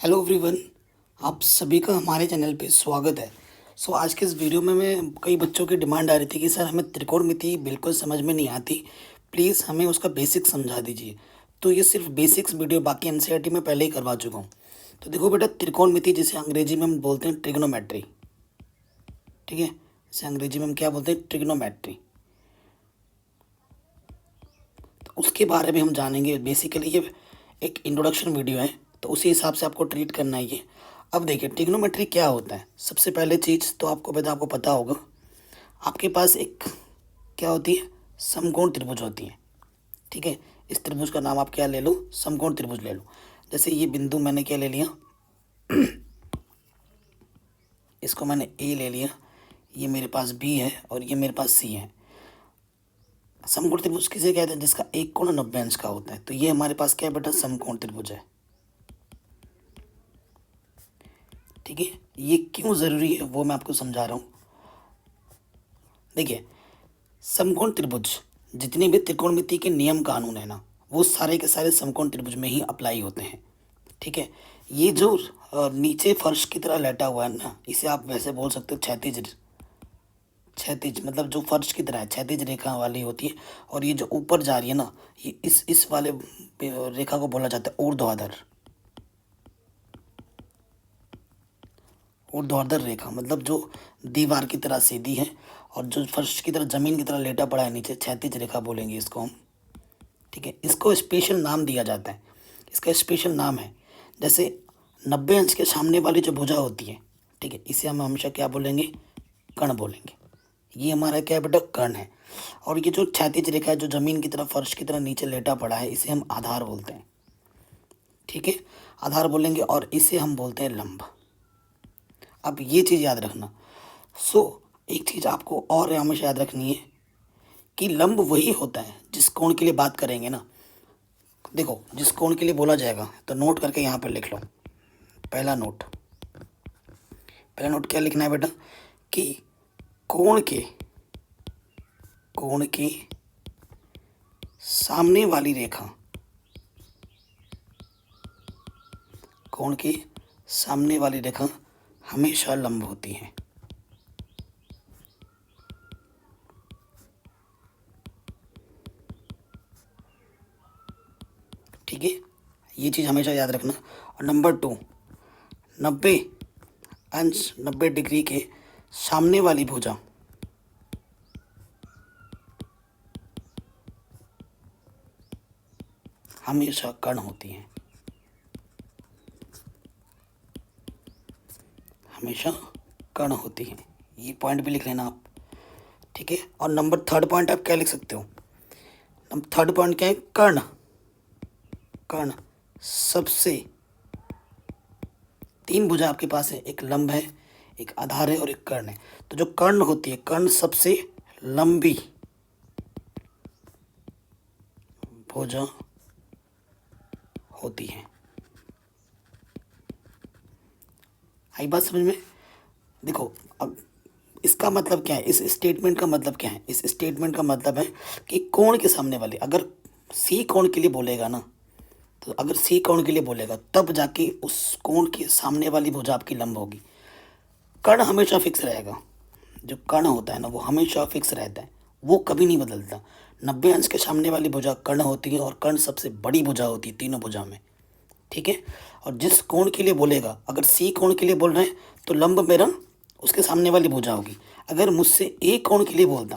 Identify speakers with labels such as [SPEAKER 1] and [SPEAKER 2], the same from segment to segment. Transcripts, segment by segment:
[SPEAKER 1] Hello everyone, आप सभी का हमारे चैनल पे स्वागत है। आज के इस वीडियो में मैं कई बच्चों की डिमांड आ रही थी कि सर हमें त्रिकोणमिति बिल्कुल समझ में नहीं आती, प्लीज़ हमें उसका बेसिक समझा दीजिए। तो ये सिर्फ बेसिक्स वीडियो, बाकी एनसीईआरटी में पहले ही करवा चुका हूँ। तो देखो बेटा, त्रिकोणमिति जिसे अंग्रेजी में हम बोलते हैं ट्रिग्नोमेट्री, ठीक है। इसे अंग्रेजी में हम क्या बोलते हैं? ट्रिग्नोमेट्री। तो उसके बारे में हम जानेंगे। बेसिकली ये एक इंट्रोडक्शन वीडियो है, तो उसी हिसाब से आपको ट्रीट करना है ये। अब देखिए ट्रिग्नोमेट्री क्या होता है। सबसे पहले चीज़ तो आपको पता होगा, आपके पास एक क्या होती है? समकोण त्रिभुज होती है, ठीक है। इस त्रिभुज का नाम आप क्या ले लो? समकोण त्रिभुज ले लो। जैसे ये बिंदु मैंने क्या ले लिया? इसको मैंने ए ले लिया, ये मेरे पास बी है और ये मेरे पास सी है। समकोण त्रिभुज किसे कहते हैं? जिसका एक कोण 90 अंश का होता है। तो ये हमारे पास क्या है बेटा? समकोण त्रिभुज है, ठीक है। ये क्यों ज़रूरी है वो मैं आपको समझा रहा हूँ। देखिए, समकोण त्रिभुज, जितने भी त्रिकोणमिति के नियम कानून है ना, वो सारे के सारे समकोण त्रिभुज में ही अप्लाई होते हैं, ठीक है। ये जो नीचे फर्श की तरह लेटा हुआ है ना, इसे आप वैसे बोल सकते हो क्षैतिज। क्षैतिज मतलब जो फर्श की तरह है, क्षैतिज रेखा वाली होती है। और ये जो ऊपर जा रही है ना, ये इस वाले रेखा को बोला जाता है ऊर्ध्वाधर। ऊर्ध्वाधर रेखा मतलब जो दीवार की तरह सीधी है, और जो फर्श की तरह जमीन की तरह लेटा पड़ा है नीचे, क्षैतिज रेखा बोलेंगे इसको हम, ठीक है। इसको स्पेशल नाम दिया जाता है, इसका स्पेशल नाम है। जैसे 90 अंश के सामने वाली जो भुजा होती है, ठीक है, इसे हम हमेशा क्या बोलेंगे? कर्ण बोलेंगे। ये हमारा क्या है बेटा? कर्ण है। और ये जो क्षैतिज रेखा है, जो जमीन की तरह फर्श की तरह नीचे लेटा पड़ा है, इसे हम आधार बोलते हैं, ठीक है। आधार बोलेंगे। और इसे हम बोलते हैं लंब। अब ये चीज़ याद रखना। एक चीज़ आपको और हमेशा याद रखनी है कि लंब वही होता है जिस कोण के लिए बात करेंगे ना। देखो, जिस कोण के लिए बोला जाएगा, तो नोट करके यहाँ पर लिख लो। पहला नोट, क्या लिखना है बेटा? कि कोण के सामने वाली रेखा, कोण के सामने वाली रेखा हमेशा लंब होती है, ठीक है। ये चीज़ हमेशा याद रखना। और नंबर 2, 90 अंश 90 डिग्री के सामने वाली भुजा हमेशा कर्ण होती है, हमेशा कर्ण होती है। ये पॉइंट भी लिख लेना आप, ठीक है। और नंबर 3 पॉइंट आप क्या लिख सकते हो? नंबर 3 पॉइंट क्या है? कर्ण। कर्ण सबसे, 3 भुजा आपके पास है, एक लंब है, एक आधार है और एक कर्ण है। तो जो कर्ण होती है, कर्ण सबसे लंबी भुजा होती है। आई बात समझ में? देखो, अब इसका मतलब क्या है? इस स्टेटमेंट का मतलब क्या है? इस स्टेटमेंट का मतलब है कि कोण के सामने वाली, अगर सी कोण के लिए बोलेगा ना, तो अगर सी कोण के लिए बोलेगा तब जाके उस कोण के सामने वाली भुजा आपकी लंब होगी। कर्ण हमेशा फिक्स रहेगा। जो कर्ण होता है ना, वो हमेशा फिक्स रहता है, वो कभी नहीं बदलता। 90 अंश के सामने वाली भुजा कर्ण होती है, और कर्ण सबसे बड़ी भुजा होती है तीनों भुजा में, ठीक है। और जिस कोण के लिए बोलेगा, अगर सी कोण के लिए बोल रहे हैं तो लंब मेरा उसके सामने वाली भुजा होगी। अगर मुझसे ए कोण के लिए बोलता,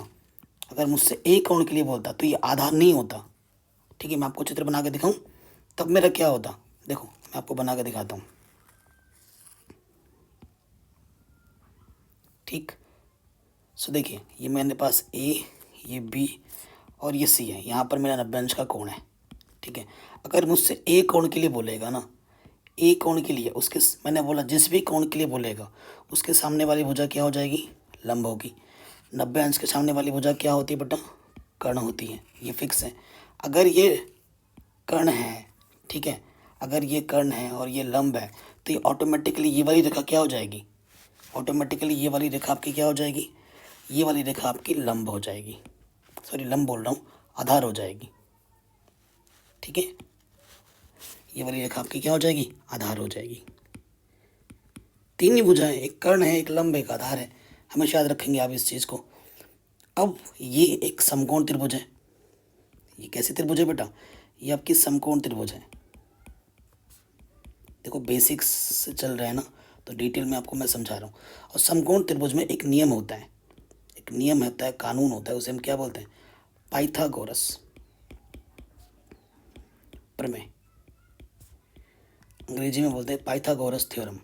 [SPEAKER 1] तो ये आधार नहीं होता, ठीक है। मैं आपको चित्र बना के दिखाऊं तब मेरा क्या होता? देखो, मैं आपको बना के दिखाता हूँ, ठीक। देखिए, ये मेरे पास ए, ये बी और ये सी है। यहाँ पर मेरा 90 अंश का कोण है, ठीक है। अगर मुझसे ए कोण के लिए बोलेगा ना, ए कोण के लिए, उसके मैंने बोला जिस भी कोण के लिए बोलेगा, उसके सामने वाली भुजा क्या हो जाएगी? लंब होगी। 90 अंश के सामने वाली भुजा क्या होती है बेटा? कर्ण होती है, ये फिक्स है। अगर ये कर्ण है, ठीक है, अगर ये कर्ण है और ये लंब है, तो ये ऑटोमेटिकली ये वाली रेखा क्या हो जाएगी? ऑटोमेटिकली ये वाली रेखा आपकी क्या हो जाएगी? ये वाली रेखा आपकी लंब हो जाएगी। सॉरी, लंब बोल रहा हूँ, आधार हो जाएगी, ठीक है। ये वाली रेखा आपकी क्या हो जाएगी, आधार हो जाएगी। तीन ही भुजाएं, एक कर्ण है, एक लंब, एक आधार है, हमेशा याद रखेंगे आप इस चीज़ को। अब ये एक समकोण त्रिभुज है। ये कैसे त्रिभुज है बेटा, ये आपकी समकोण त्रिभुज है। देखो बेसिक्स से चल रहा है ना, तो डिटेल में आपको मैं समझा रहा हूँ। और समकोण त्रिभुज में एक नियम होता है, एक नियम होता है, कानून होता है, उसे हम क्या बोलते हैं, पाइथागोरस प्रमेय, अंग्रेजी में बोलते हैं पाइथागोरस थ्योरम।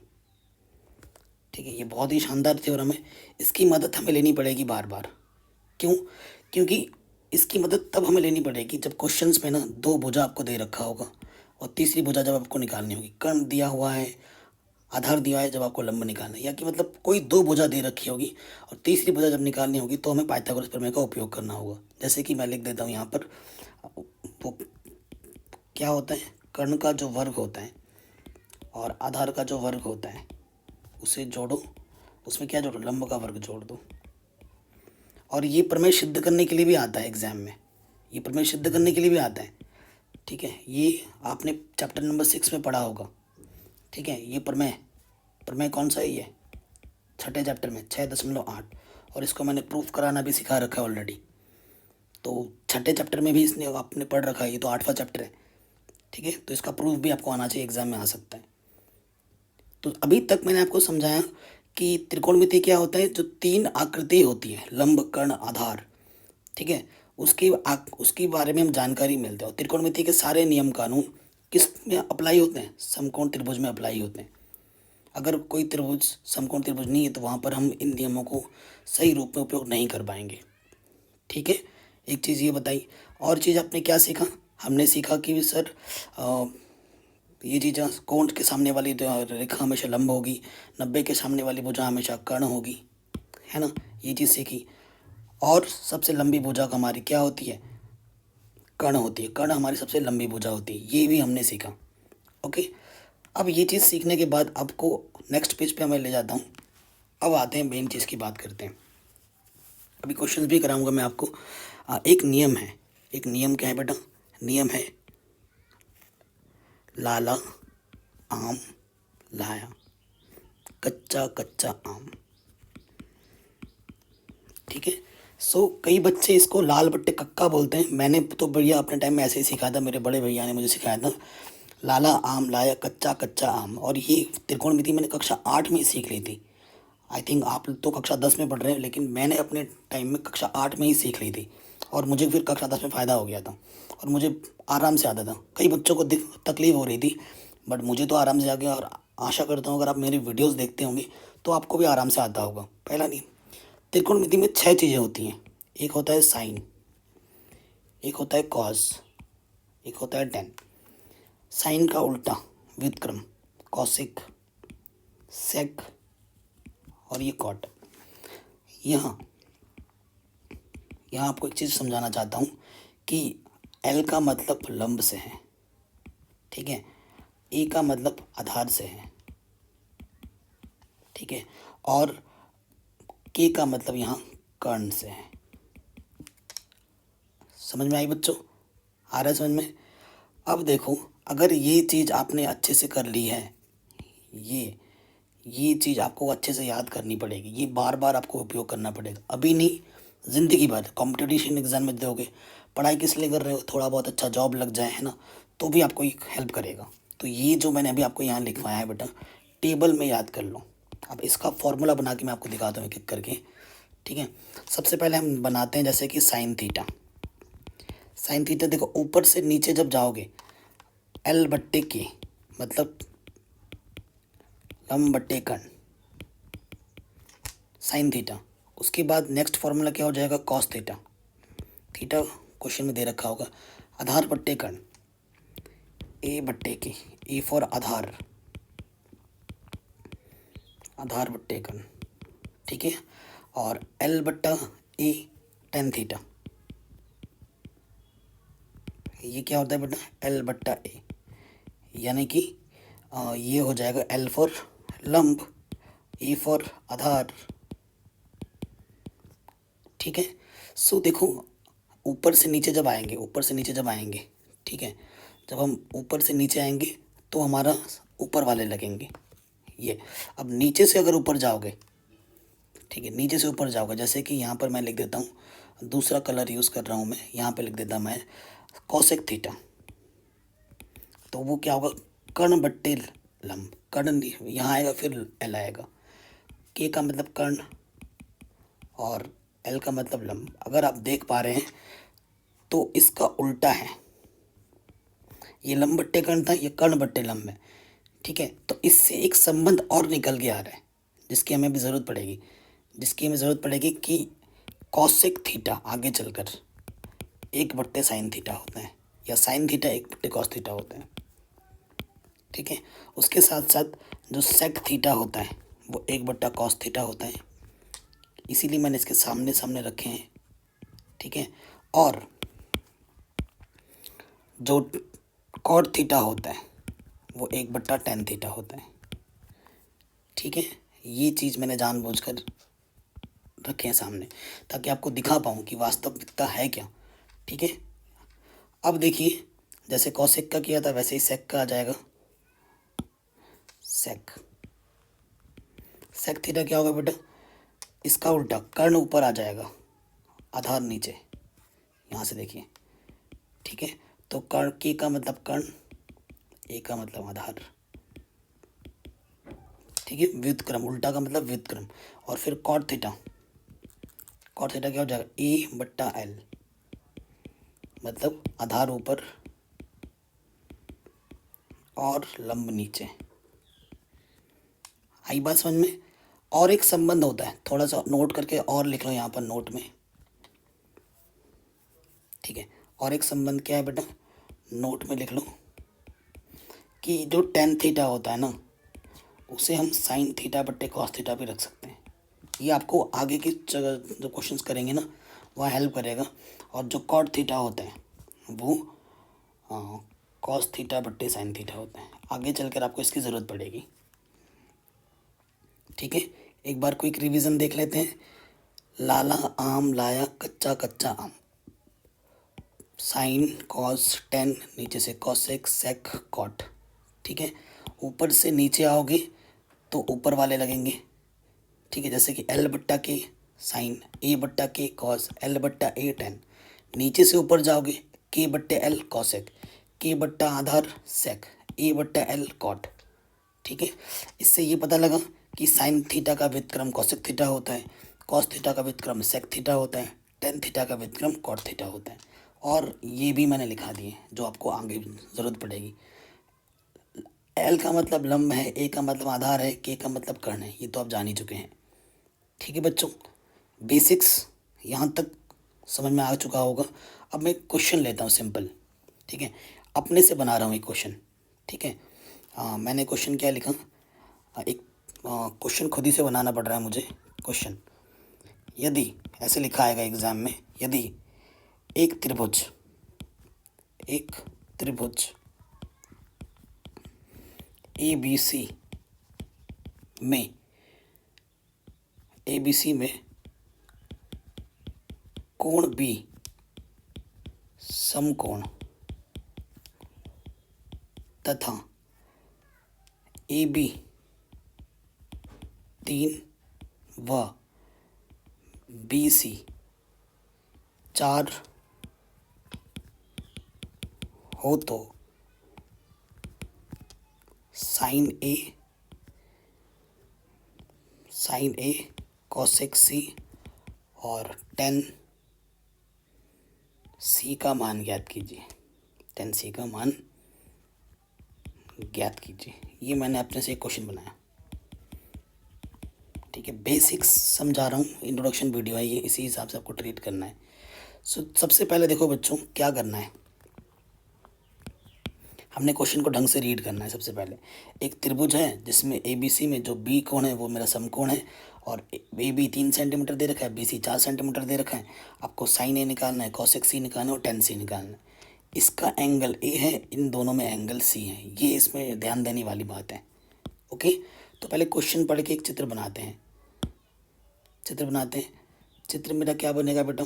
[SPEAKER 1] ठीक है, ये बहुत ही शानदार थ्योरम है। इसकी मदद हमें लेनी पड़ेगी बार बार। क्यों, क्योंकि इसकी मदद तब हमें लेनी पड़ेगी जब क्वेश्चंस में ना दो भुजा आपको दे रखा होगा और तीसरी भुजा जब आपको निकालनी होगी। कर्ण दिया हुआ है, आधार दिया है, जब आपको लंब निकालना है, या कि मतलब कोई दो भुजा दे रखी होगी और तीसरी भुजा जब निकालनी होगी तो हमें पाइथागोरस प्रमेय का उपयोग करना होगा। जैसे कि मैं लिख देता हूँ यहाँ पर, वो क्या होता है, कर्ण का जो वर्ग होता है और आधार का जो वर्ग होता है उसे जोड़ो, उसमें क्या जोड़ो, लंब का वर्ग जोड़ दो। और ये प्रमेय सिद्ध करने के लिए भी आता है एग्जाम में, ये प्रमेय सिद्ध करने के लिए भी आता है। ठीक है, ये आपने चैप्टर नंबर 6 में पढ़ा होगा। ठीक है, ये प्रमेय, प्रमेय कौन सा है, ये छठे चैप्टर में 6.8, और इसको मैंने प्रूफ कराना भी सिखा रखा है ऑलरेडी। तो छठे चैप्टर में भी इसने आपने पढ़ रखा है, ये तो 8वां चैप्टर है। ठीक है, तो इसका प्रूफ भी आपको आना चाहिए, एग्जाम में आ सकता है। तो अभी तक मैंने आपको समझाया कि त्रिकोणमिति क्या होता है, जो तीन आकृति होती है, लंब, कर्ण, आधार। ठीक है, उसके बारे में हम जानकारी मिलते हैं। और त्रिकोणमिति के सारे नियम कानून किस में अप्लाई होते हैं, समकोण त्रिभुज में अप्लाई होते हैं। अगर कोई त्रिभुज समकोण त्रिभुज नहीं है तो वहाँ पर हम इन नियमों को सही रूप में उपयोग नहीं कर पाएंगे। ठीक है, एक चीज़ ये बताई। और चीज़ आपने क्या सीखा, हमने सीखा कि सर ये चीज़, कोण के सामने वाली रेखा हमेशा लंब होगी, 90 के सामने वाली भुजा हमेशा कर्ण होगी, है ना, ये चीज़ सीखी। और सबसे लंबी भुजा हमारी क्या होती है, कर्ण होती है, कर्ण हमारी सबसे लंबी भुजा होती है, ये भी हमने सीखा। ओके, अब ये चीज़ सीखने के बाद आपको नेक्स्ट पेज पे मैं ले जाता हूँ। अब आते हैं मेन चीज़ की बात करते हैं। अभी क्वेश्चंस भी कराऊंगा मैं आपको। एक नियम है, एक नियम क्या है बेटा, नियम है लाला आम लाया, कच्चा कच्चा आम। ठीक है, सो कई बच्चे इसको लाल बट्टे कक्का बोलते हैं। मैंने तो भैया अपने टाइम में ऐसे ही सीखा था, मेरे बड़े भैया ने मुझे सिखाया था, लाला आम लाया कच्चा कच्चा आम। और ये त्रिकोणमिति मैंने कक्षा 8 में ही सीख ली थी। आई थिंक आप तो कक्षा 10 में पढ़ रहे हैं, लेकिन मैंने अपने टाइम में कक्षा 8 में ही सीख ली थी। और मुझे फिर कक्षा 10 में फ़ायदा हो गया था और मुझे आराम से आता था। कई बच्चों को तकलीफ हो रही थी, बट मुझे तो आराम से आ गया। और आशा करता हूँ अगर आप मेरी वीडियोस देखते होंगे तो आपको भी आराम से आता होगा। पहला नहीं, त्रिकोणमिति में 6 चीज़ें होती हैं। एक होता है साइन, एक होता है कॉस, एक होता है टेन। साइन का उल्टा व्युत्क्रम, कॉसिक, सेक और ये कॉट। यहाँ यहाँ आपको एक चीज़ समझाना चाहता हूँ कि एल का मतलब लंब से है, ठीक है, ए का मतलब आधार से है, ठीक है, और के का मतलब यहाँ कर्ण से है। समझ में आई बच्चों, आ रहा है समझ में। अब देखो, अगर ये चीज़ आपने अच्छे से कर ली है, ये चीज़ आपको अच्छे से याद करनी पड़ेगी, ये बार बार आपको उपयोग करना पड़ेगा। अभी नहीं, ज़िंदगी भर कॉम्पिटिशन एग्ज़ाम में दोगे। पढ़ाई किस लिए कर रहे हो, थोड़ा बहुत अच्छा जॉब लग जाए, है ना, तो भी आपको ये हेल्प करेगा। तो ये जो मैंने अभी आपको यहाँ लिखवाया है बेटा, टेबल में याद कर लो। अब इसका फॉर्मूला बना के मैं आपको दिखाता हूँ एक एक करके। ठीक है, सबसे पहले हम बनाते हैं जैसे कि साइन थीटा। साइन थीटा देखो, ऊपर से नीचे जब जाओगे, एल बट्टे के मतलब लंब बट्टे कर्ण, साइन थीटा। उसके बाद नेक्स्ट फॉर्मूला क्या हो जाएगा, कॉस थीटा। थीटा क्वेश्चन में दे रखा होगा। आधार बट्टे कर्ण, ए बट्टे के, ए फॉर आधार, आधार बट्टे कर्ण, ठीक है, और एल बट्टा ए टेन थीटा। ये क्या होता है बेटा, एल बट्टा ए, यानी कि ये हो जाएगा एल फॉर लंब, ए फॉर आधार। ठीक है, सो देखो, ऊपर से नीचे जब आएंगे, ऊपर से नीचे जब आएंगे, ठीक है, जब हम ऊपर से नीचे आएंगे तो हमारा ऊपर वाले लगेंगे ये। अब नीचे से अगर ऊपर जाओगे, ठीक है, नीचे से ऊपर जाओगे, जैसे कि यहाँ पर मैं लिख देता हूँ, दूसरा कलर यूज़ कर रहा हूँ मैं, यहाँ पे लिख देता मैं कोसेक थीटा। तो वो क्या होगा, कर्ण बट्टे लंब, कर्ण यहाँ आएगा फिर एल आएगा, के का मतलब कर्ण और एल का मतलब लंब। अगर आप देख पा रहे हैं तो इसका उल्टा है, ये लंब बट्टे कर्ण था, ये कर्ण बट्टे लंब है, ठीक है। तो इससे एक संबंध और निकल के आ रहा है जिसकी हमें भी ज़रूरत पड़ेगी, जिसकी हमें ज़रूरत पड़ेगी कि कॉसेक थीटा आगे चलकर 1/sin थीटा होता है, या साइन थीटा 1/cos थीटा होता है, ठीक है। उसके साथ साथ जो सेक थीटा होता है वो 1/cos थीटा होता है, इसीलिए मैंने इसके सामने सामने रखे हैं, ठीक है। और जो कॉट थीटा होता है वो 1/tan थीटा होता है, ठीक है। ये चीज़ मैंने जानबूझकर रखे हैं सामने ताकि आपको दिखा पाऊँ कि वास्तविकता है क्या, ठीक है। अब देखिए, जैसे कॉसेक का किया था वैसे ही सेक का आ जाएगा। सेक सेक थीटा क्या होगा बेटा, इसका उल्टा, कर्ण ऊपर आ जाएगा, आधार नीचे, यहाँ से देखिए, ठीक है। तो कर्ण, के का मतलब कर्ण, ए का मतलब आधार, ठीक है। व्युत्क्रम, उल्टा का मतलब व्युत्क्रम। और फिर कॉट थीटा, कॉट थीटा क्या हो जाएगा, A/L, मतलब आधार ऊपर और लंब नीचे। आई बात समझ में। और एक संबंध होता है, थोड़ा सा नोट करके और लिख लो यहाँ पर नोट में, ठीक है। और एक संबंध क्या है बेटा, नोट में लिख लो कि जो tan थीटा होता है ना, उसे हम sin थीटा/cos थीटा भी रख सकते हैं। ये आपको आगे की जगह जो क्वेश्चंस करेंगे ना वह हेल्प करेगा। और जो cot थीटा होता है वो cos थीटा/sin थीटा होता है, आगे चलकर आपको इसकी ज़रूरत पड़ेगी, ठीक है। एक बार क्विक रिवीजन देख लेते हैं। लाला आम लाया कच्चा कच्चा आम, साइन कॉस टेन, नीचे से कॉसेक सेक कॉट, ठीक है। ऊपर से नीचे आओगे तो ऊपर वाले लगेंगे, ठीक है, जैसे कि L/K sign, A/K cos, L/A ten. नीचे से ऊपर जाओगे K/L कॉसेक, K/ आधार सेक, A/L कॉट, ठीक है। इससे ये पता लगा कि साइन थीटा का व्युत्क्रम कॉसेक थीटा होता है, कॉस थीटा का व्युत्क्रम सेक थीटा होता है, टेन थीटा का व्युत्क्रम कॉट थीटा होता है। और ये भी मैंने लिखा दिए जो आपको आगे ज़रूरत पड़ेगी। एल का मतलब लंब है, ए का मतलब आधार है, के का मतलब कर्ण है, ये तो आप जान ही चुके हैं, ठीक है बच्चों। बेसिक्स यहाँ तक समझ में आ चुका होगा। अब मैं क्वेश्चन लेता हूँ सिंपल, ठीक है, अपने से बना रहा हूँ एक क्वेश्चन, ठीक है। मैंने क्वेश्चन क्या लिखा, एक क्वेश्चन खुद ही से बनाना पड़ रहा है मुझे। क्वेश्चन, यदि ऐसे लिखा आएगा एग्ज़ाम में, यदि एक त्रिभुज ABC में कोण B समकोण तथा AB 3 व BC 4 हो तो साइन A कोसेक C और टेन C का मान ज्ञात कीजिए, टेन C का मान ज्ञात कीजिए। ये मैंने अपने से एक क्वेश्चन बनाया, ठीक है। बेसिक्स समझा रहा हूँ, इंट्रोडक्शन वीडियो है ये, इसी हिसाब से आपको ट्रीट करना है। सबसे पहले देखो बच्चों क्या करना है, हमने क्वेश्चन को ढंग से रीड करना है। सबसे पहले एक त्रिभुज है जिसमें ABC में जो B कोण है वो मेरा समकोण है, और AB 3 सेंटीमीटर दे रखा है, BC 4 सेंटीमीटर दे रखा है। आपको साइन A निकालना है, कॉसेक C निकालना है और टेन C निकालना है। इसका एंगल A है, इन दोनों में एंगल C है, ये इसमें ध्यान देने वाली बात है, ओके। तो पहले क्वेश्चन पढ़ के एक चित्र बनाते हैं, चित्र मेरा क्या बनेगा बेटा,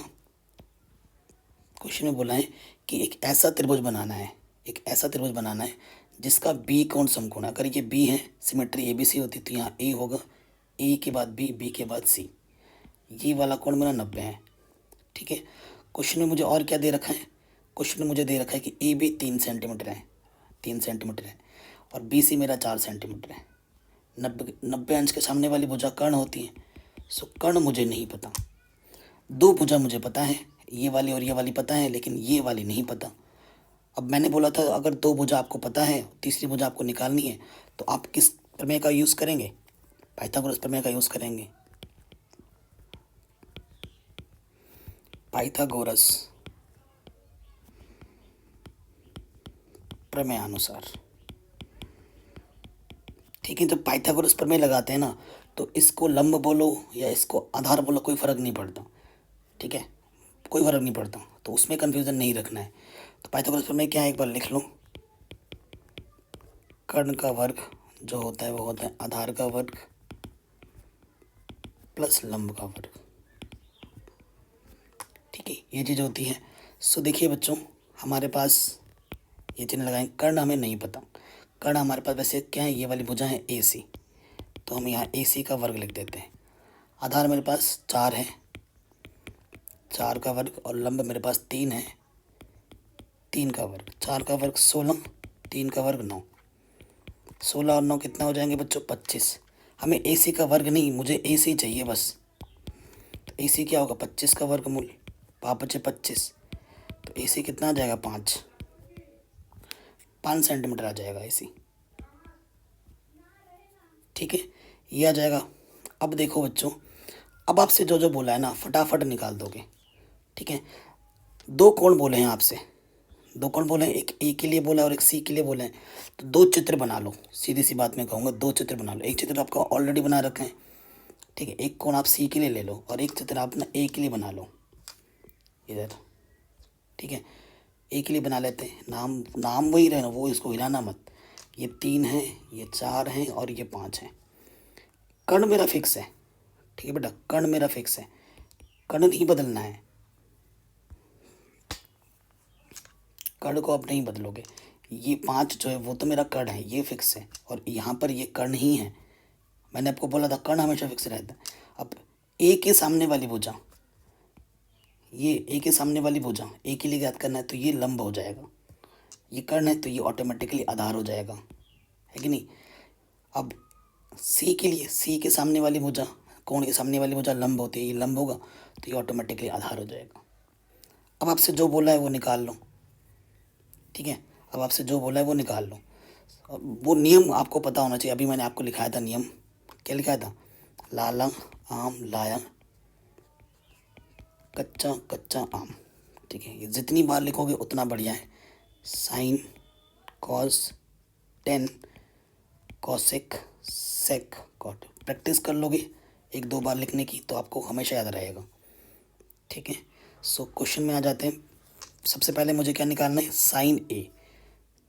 [SPEAKER 1] क्वेश्चन में बोला है कि एक ऐसा त्रिभुज बनाना है जिसका बी कोण समकोण है। अगर ये बी है, सिमेट्री ए बी सी होती, तो यहाँ ए होगा, ए के बाद बी, बी के बाद सी, ये वाला कोण मेरा 90 है। ठीक है, क्वेश्चन में मुझे और क्या दे रखा है, क्वेश्चन में मुझे दे रखा है कि ए बी 3 सेंटीमीटर है, 3 सेंटीमीटर है, और बी सी मेरा 4 सेंटीमीटर है। 90 अंश के सामने वाली भुजा कर्ण होती है। सो कर्ण मुझे नहीं पता। दो भुजा मुझे पता है, ये वाली और ये वाली पता है, लेकिन ये वाली नहीं पता। अब मैंने बोला था अगर दो भुजा आपको पता है, तीसरी भुजा आपको निकालनी है, तो आप किस प्रमेय का यूज़ करेंगे? पाइथागोरस प्रमेय का यूज़ करेंगे। पाइथागोरस प्रमेय अनुसार। ठीक है, जब पाइथागोरस प्रमेय लगाते हैं ना, तो इसको लंब बोलो या इसको आधार बोलो, कोई फ़र्क नहीं पड़ता। ठीक है, कोई फ़र्क नहीं पड़ता, तो उसमें कन्फ्यूज़न नहीं रखना है। तो पाइथागोरस प्रमेय क्या है, एक बार लिख लो। कर्ण का वर्ग जो होता है वो होता है आधार का वर्ग प्लस लंब का वर्ग। ठीक है, ये चीज़ होती है। सो देखिए बच्चों, हमारे पास ये चिन्ह लगाएं। कर्ण हमें नहीं पता, कर्ण हमारे पास वैसे क्या है, ये वाली भुजा है ए सी, तो हम यहाँ ए सी का वर्ग लिख देते हैं। आधार मेरे पास 4 है, 4 का वर्ग, और लंब मेरे पास 3 है, 3 का वर्ग। 4 का वर्ग 16, 3 का वर्ग 9। 16 और 9 कितना हो जाएंगे बच्चों? 25। हमें ए सी का वर्ग नहीं, मुझे ए सी चाहिए बस। तो ए सी क्या होगा? 25 का वर्गमूल, 5×5 = 25। तो ए सी कितना आ जाएगा? 5 सेंटीमीटर आ जाएगा ए सी। ठीक है, ये आ जाएगा। अब देखो बच्चों, अब आपसे जो जो बोला है ना, फटाफट निकाल दोगे। ठीक है, दो कोण बोले हैं आपसे, दो कोण बोले हैं, एक ए के लिए बोला है और एक सी के लिए बोले हैं। तो दो चित्र बना लो, सीधी सी बात मैं कहूँगा, दो चित्र बना लो। एक चित्र आपका ऑलरेडी बना रखे हैं। ठीक है, एक कोण आप सी के लिए ले लो और एक चित्र आप ना ए के लिए बना लो इधर। ठीक है, ए के लिए बना लेते हैं। नाम नाम वही रहना, वो इसको हिलाना मत। ये 3 है, ये 4 है और ये 5 है। कर्ण मेरा फिक्स है। ठीक है बेटा, कर्ण मेरा फिक्स है, कर्ण नहीं बदलना है। कर्ण को आप नहीं बदलोगे। ये 5 जो है वो तो मेरा कर्ण है, ये फिक्स है, और यहाँ पर ये कर्ण ही है। मैंने आपको बोला था कर्ण हमेशा फिक्स रहता है। अब ए के सामने वाली भुजा, ये ए के सामने वाली भुजा, ए के लिए याद करना है, तो ये लंब हो जाएगा। ये कर्ण है तो ये ऑटोमेटिकली आधार हो जाएगा, है कि नहीं? अब सी के लिए, सी के सामने वाली भुजा, कोण के सामने वाली भुजा लंब होती है, ये लंब होगा, तो ये ऑटोमेटिकली आधार हो जाएगा। अब आपसे जो बोला है वो निकाल लो। ठीक है, अब आपसे जो बोला है वो निकाल लो। वो नियम आपको पता होना चाहिए। अभी मैंने आपको लिखाया था नियम, क्या लिखाया था? लाला आम लाया, कच्चा कच्चा आम। ठीक है, ये जितनी बार लिखोगे उतना बढ़िया है। Sine cos tan cosec sec cot, practice कर लोगे 1-2 बार लिखने की, तो आपको हमेशा याद रहेगा। ठीक है, सो क्वेश्चन में आ जाते हैं। सबसे पहले मुझे क्या निकालना है? साइन ए।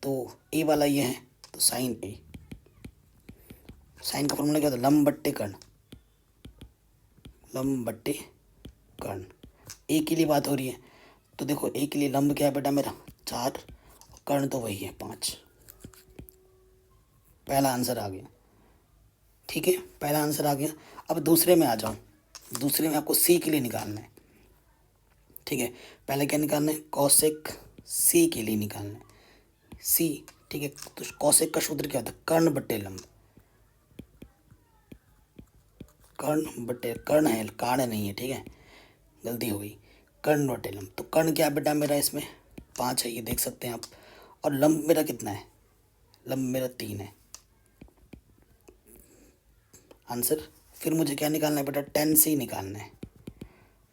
[SPEAKER 1] तो ए वाला ये है, तो साइन ए। साइन का फॉर्मूला क्या होता है? लंब बट्टे कर्ण, लंब बट्टे कर्ण। ए के लिए बात हो रही है, तो देखो ए के लिए लंब क्या है बेटा मेरा? 4, और कर्ण तो वही है 5। पहला आंसर आ गया। ठीक है, पहला आंसर आ गया। अब दूसरे में आ जाओ। दूसरे में आपको सी के लिए निकालना है। ठीक है, पहले क्या निकालना है? कॉसेक सी के लिए निकालना है, सी। ठीक है, तो कॉसेक का सूत्र क्या होता है? कर्ण बट्टे लंब। कर्ण बट्टे, कर्ण है, कर्ण नहीं है। ठीक है, गलती हो गई। कर्ण बट्टे लंब, तो कर्ण क्या बेटा मेरा इसमें? 5 है, ये देख सकते हैं आप। और लंब मेरा कितना है? लंब मेरा 3 है। आंसर। फिर मुझे क्या निकालना है बेटा? 10 से ही निकालना है।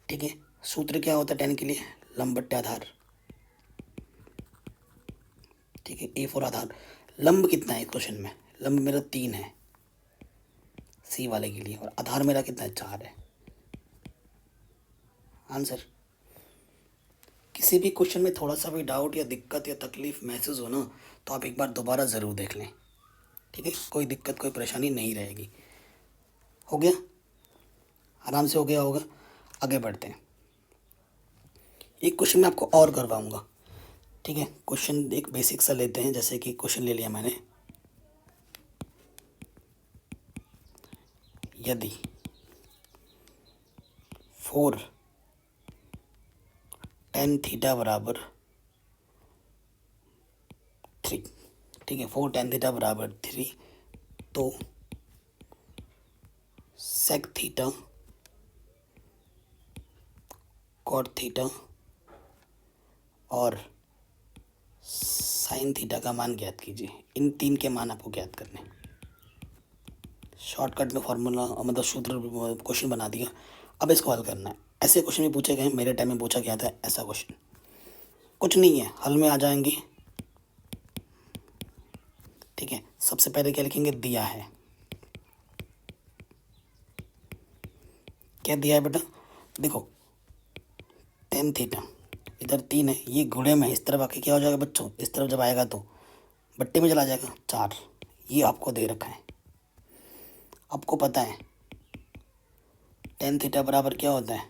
[SPEAKER 1] ठीक है, सूत्र क्या होता है 10 के लिए? लंब बट्टे आधार। ठीक है, ए फॉर आधार। लंब कितना है क्वेश्चन में? लंब मेरा 3 है सी वाले के लिए, और आधार मेरा कितना है? 4 है। आंसर। किसी भी क्वेश्चन में थोड़ा सा भी डाउट या दिक्कत या तकलीफ महसूस हो ना, तो आप एक बार दोबारा ज़रूर देख लें। ठीक है, कोई दिक्कत कोई परेशानी नहीं रहेगी। हो गया, आराम से हो गया होगा। आगे बढ़ते हैं। एक क्वेश्चन मैं आपको और करवाऊंगा। ठीक है, क्वेश्चन एक बेसिक सा लेते हैं, जैसे कि क्वेश्चन ले लिया मैंने, यदि 4 tan थीटा बराबर 3, ठीक है, 4 tan थीटा बराबर 3, तो sec थीटा cot थीटा और sin थीटा का मान ज्ञात कीजिए। इन 3 के मान आपको ज्ञात करने हैं। शॉर्टकट में फॉर्मूला मतलब सूत्र क्वेश्चन बना दिया, अब इसको हल करना है। ऐसे क्वेश्चन भी पूछे गए हैं, मेरे टाइम में पूछा गया था ऐसा क्वेश्चन, कुछ नहीं है, हल में आ जाएंगे। ठीक है, सबसे पहले क्या लिखेंगे, दिया है, क्या दिया है बेटा, देखो tan थीटा इधर 3 है, ये गुणे में इस तरफ आके क्या हो जाएगा बच्चों, इस तरफ जब आएगा तो बट्टे में चला जाएगा 4, ये आपको दे रखा है। आपको पता है tan थीटा बराबर क्या होता है,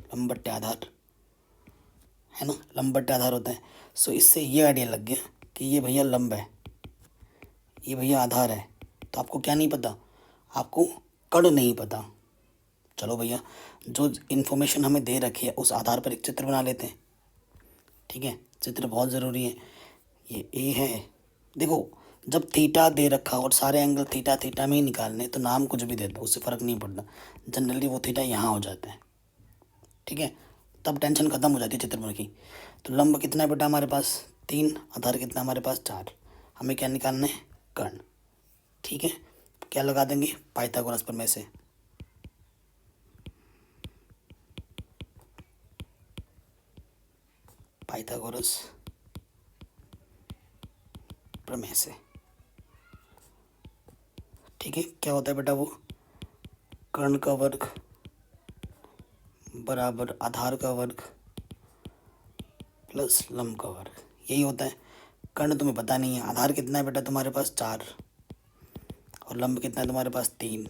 [SPEAKER 1] लंब बट्टे आधार, है ना, लंब बट्टे आधार होता है। सो इससे ये आइडिया लग गया कि ये भैया लंब है, ये भैया आधार है। तो आपको क्या नहीं पता, आपको कण नहीं पता। चलो भैया, जो इन्फॉर्मेशन हमें दे रखी है उस आधार पर एक चित्र बना लेते हैं। ठीक है, चित्र बहुत ज़रूरी है। ये ए है, देखो जब थीटा दे रखा और सारे एंगल थीटा थीटा में ही निकालने, तो नाम कुछ भी दे दो, उससे फ़र्क नहीं पड़ता, जनरली वो थीटा यहाँ हो जाता है। ठीक है, तब टेंशन ख़त्म हो जाती है चित्र बन की। तो लंब कितना है बेटा हमारे पास 3, आधार कितना हमारे पास 4, हमें क्या निकालना है, कर्ण। ठीक है, क्या लगा देंगे, पाइथागोरस प्रमेय से। पाइथागोरस प्रमेय से। ठीक है, क्या होता है बेटा वो, कर्ण का वर्ग बराबर आधार का वर्ग प्लस लंब का वर्ग, यही होता है। कर्ण तुम्हें पता नहीं है, आधार कितना है बेटा तुम्हारे पास 4 और लंब कितना है तुम्हारे पास 3,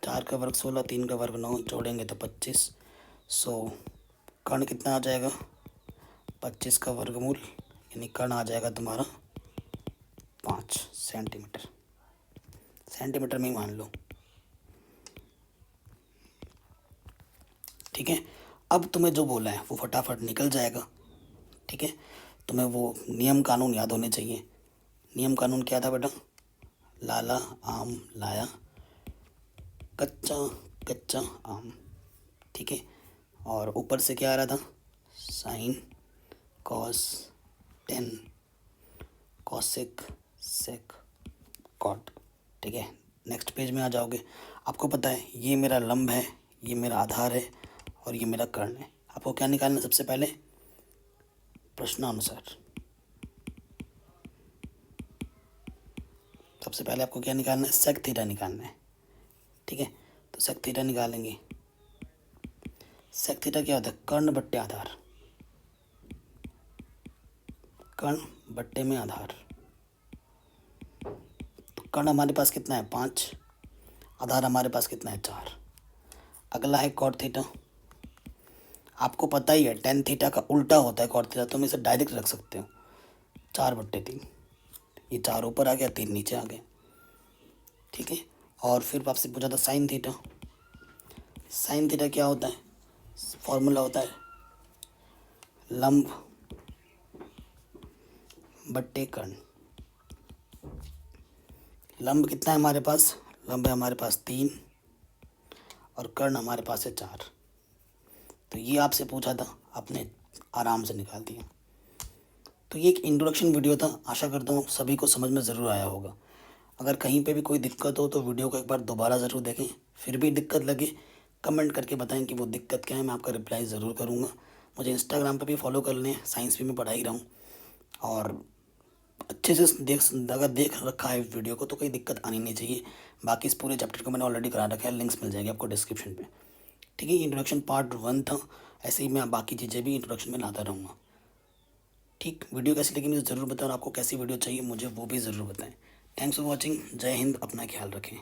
[SPEAKER 1] 4 का वर्ग 16, 3 का वर्ग 9, जोड़ेंगे तो 25। सो कर्ण कितना आ जाएगा, 25 का वर्गमूल, यानी कर्ण आ जाएगा तुम्हारा 5 सेंटीमीटर, सेंटीमीटर में ही मान लो। ठीक है, अब तुम्हें जो बोला है वो फटाफट निकल जाएगा। ठीक है, तुम्हें वो नियम कानून याद होने चाहिए। नियम कानून क्या था बेटा, लाला आम लाया, कच्चा कच्चा आम। ठीक है, और ऊपर से क्या आ रहा था, sine cos tan cosec sec cot. ठीक है, नेक्स्ट पेज में आ जाओगे, आपको पता है ये मेरा लंब है, ये मेरा आधार है और ये मेरा कर्ण है। आपको क्या निकालना है, सबसे पहले प्रश्नानुसार, सबसे पहले आपको क्या निकालना है, सेक थीटा निकालना है। ठीक है, तो सेक थीटा निकालेंगे। सेक थीटा क्या होता है, कर्ण बट्टे आधार, कर्ण बट्टे में आधार। तो कर्ण हमारे पास कितना है 5, आधार हमारे पास कितना है 4। अगला है कॉट थीटा, आपको पता ही है टेन थीटा का उल्टा होता है कॉट थीटा, तुम इसे डायरेक्ट रख सकते हो 4/3, ये 4 ऊपर आ गया 3 नीचे आ गया। ठीक है, और फिर आपसे पूछा था साइन थीटा, साइन थीटा क्या होता है, फॉर्मूला होता है लंब बट्टे कर्ण। लंब कितना है हमारे पास, लंब है हमारे पास 3 और कर्ण हमारे पास है 4। तो ये आपसे पूछा था, आपने आराम से निकाल दिया। तो ये एक इंट्रोडक्शन वीडियो था, आशा करता हूँ सभी को समझ में ज़रूर आया होगा। अगर कहीं पे भी कोई दिक्कत हो तो वीडियो को एक बार दोबारा ज़रूर देखें, फिर भी दिक्कत लगे कमेंट करके बताएं कि वो दिक्कत क्या है, मैं आपका रिप्लाई ज़रूर करूँगा। मुझे इंस्टाग्राम पर भी फॉलो कर लें, साइंस भी मैं पढ़ा ही रहा हूँ, और अच्छे से अगर देख रखा है वीडियो को तो कोई दिक्कत आनी नहीं चाहिए। बाकी इस पूरे चैप्टर को मैंने ऑलरेडी करा रखा है, लिंक्स मिल जाएंगे आपको डिस्क्रिप्शन पे। ठीक है, इंट्रोडक्शन पार्ट 1 था, ऐसे ही मैं बाकी चीज़ें भी इंट्रोडक्शन में लाता रहूँगा। ठीक, वीडियो कैसी लगी मुझे ज़रूर बताओ, और आपको कैसी वीडियो चाहिए मुझे वो भी ज़रूर बताएं। थैंक्स फॉर वॉचिंग, जय हिंद, अपना ख्याल रखें।